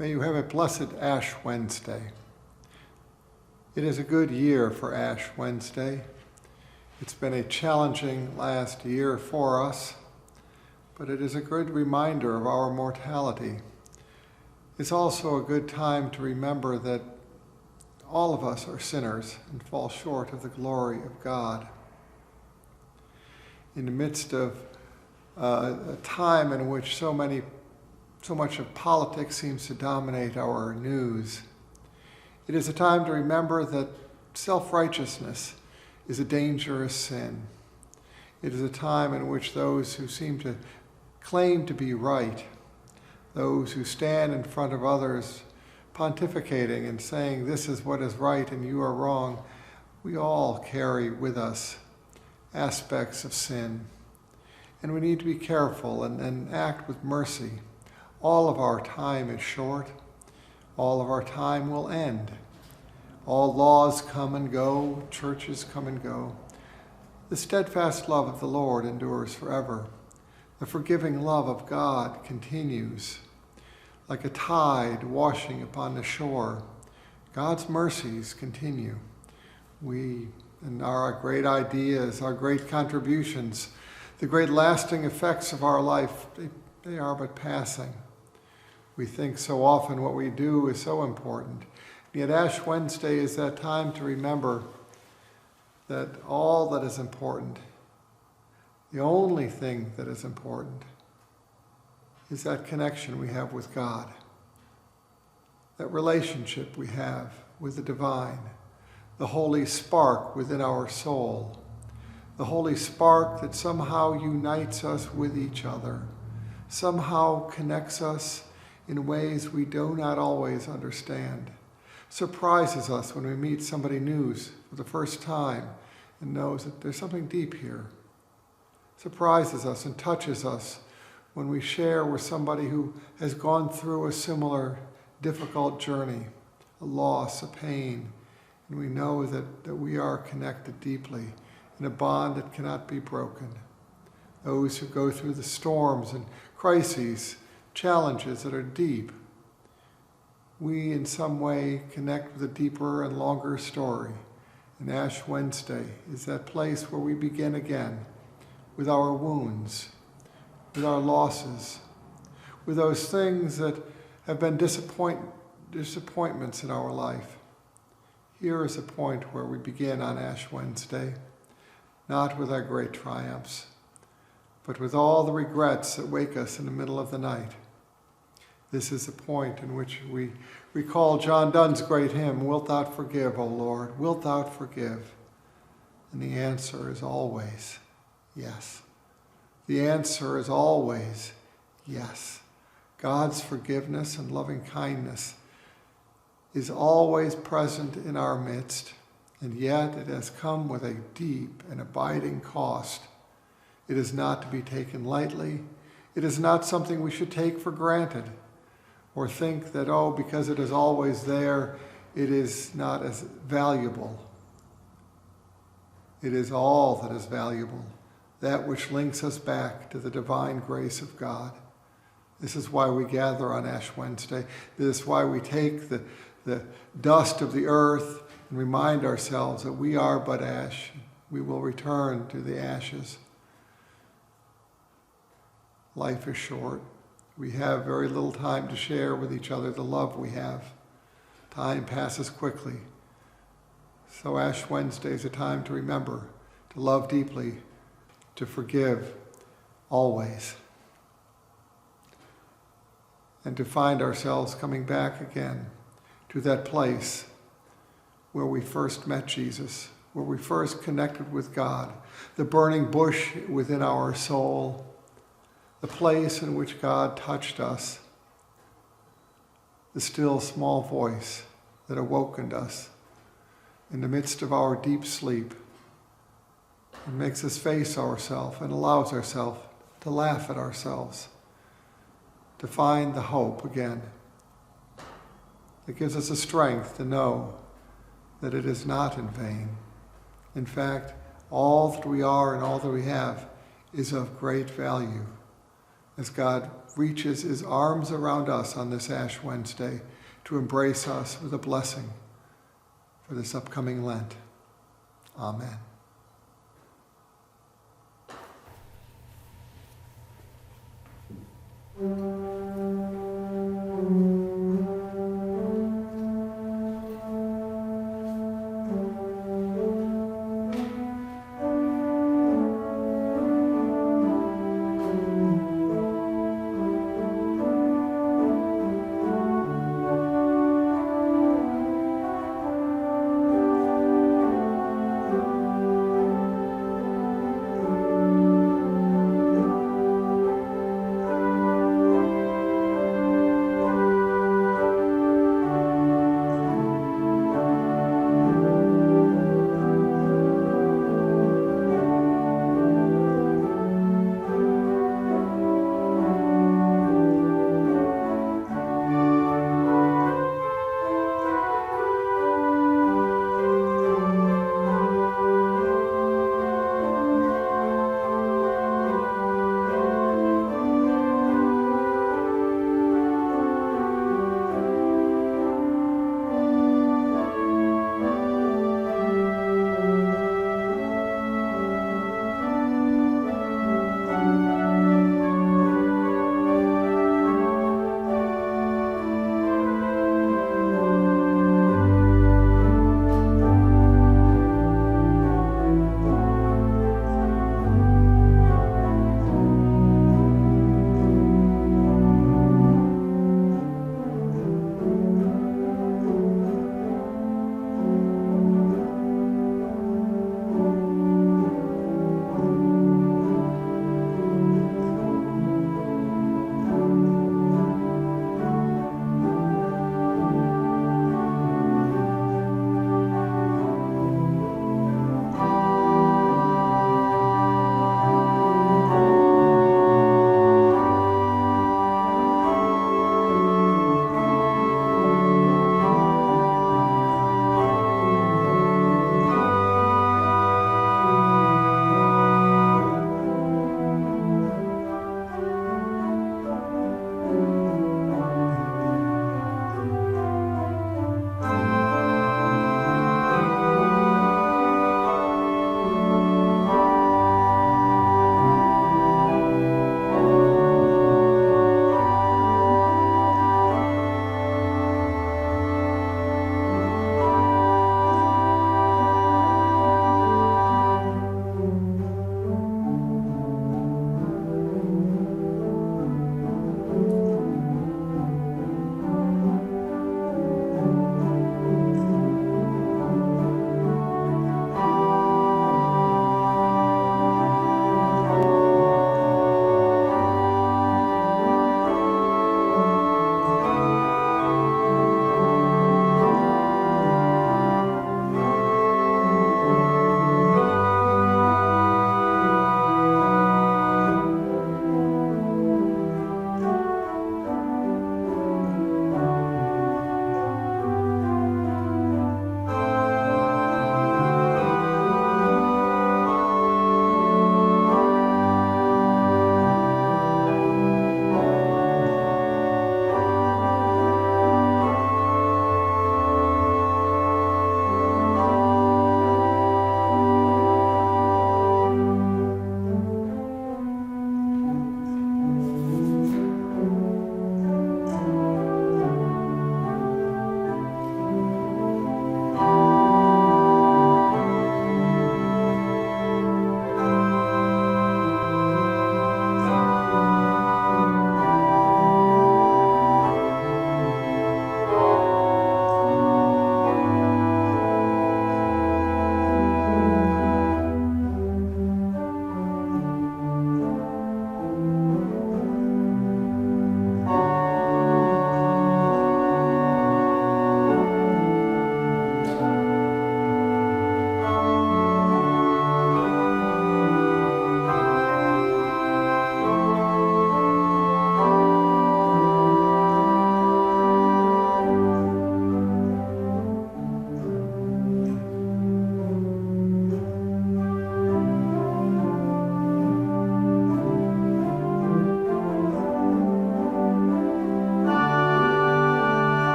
May you have a blessed Ash Wednesday. It is a good year for Ash Wednesday. It's been a challenging last year for us, but it is a good reminder of our mortality. It's also a good time to remember that all of us are sinners and fall short of the glory of God. In the midst of a time in which so much of politics seems to dominate our news, it is a time to remember that self-righteousness is a dangerous sin. It is a time in which those who seem to claim to be right, those who stand in front of others pontificating and saying this is what is right and you are wrong, we all carry with us aspects of sin. And we need to be careful and act with mercy. All of our time is short. All of our time will end. All laws come and go, churches come and go. The steadfast love of the Lord endures forever. The forgiving love of God continues. Like a tide washing upon the shore, God's mercies continue. We and our great ideas, our great contributions, the great lasting effects of our life, they are but passing. We think so often what we do is so important. Yet Ash Wednesday is that time to remember that all that is important, the only thing that is important, is that connection we have with God, that relationship we have with the divine, the holy spark within our soul, the holy spark that somehow unites us with each other, somehow connects us in ways we do not always understand, surprises us when we meet somebody new for the first time and knows that there's something deep here, surprises us and touches us when we share with somebody who has gone through a similar difficult journey, a loss, a pain, and we know that we are connected deeply in a bond that cannot be broken. Those who go through the storms and crises, challenges that are deep, we in some way connect with a deeper and longer story. And Ash Wednesday is that place where we begin again with our wounds, with our losses, with those things that have been disappointments in our life. Here is a point where we begin on Ash Wednesday, not with our great triumphs, but with all the regrets that wake us in the middle of the night. This is the point in which we recall John Donne's great hymn, "Wilt thou forgive, O Lord, wilt thou forgive?" And the answer is always yes. The answer is always yes. God's forgiveness and loving kindness is always present in our midst, and yet it has come with a deep and abiding cost. It is not to be taken lightly. It is not something we should take for granted or think that, oh, because it is always there, it is not as valuable. It is all that is valuable, that which links us back to the divine grace of God. This is why we gather on Ash Wednesday. This is why we take the dust of the earth and remind ourselves that we are but ash. We will return to the ashes. Life is short. We have very little time to share with each other the love we have. Time passes quickly. So Ash Wednesday is a time to remember, to love deeply, to forgive always, and to find ourselves coming back again to that place where we first met Jesus, where we first connected with God, the burning bush within our soul, the place in which God touched us, the still small voice that awakened us in the midst of our deep sleep and makes us face ourselves and allows ourselves to laugh at ourselves, to find the hope again. It gives us the strength to know that it is not in vain. In fact, all that we are and all that we have is of great value. as God reaches his arms around us on this Ash Wednesday to embrace us with a blessing for this upcoming Lent. Amen.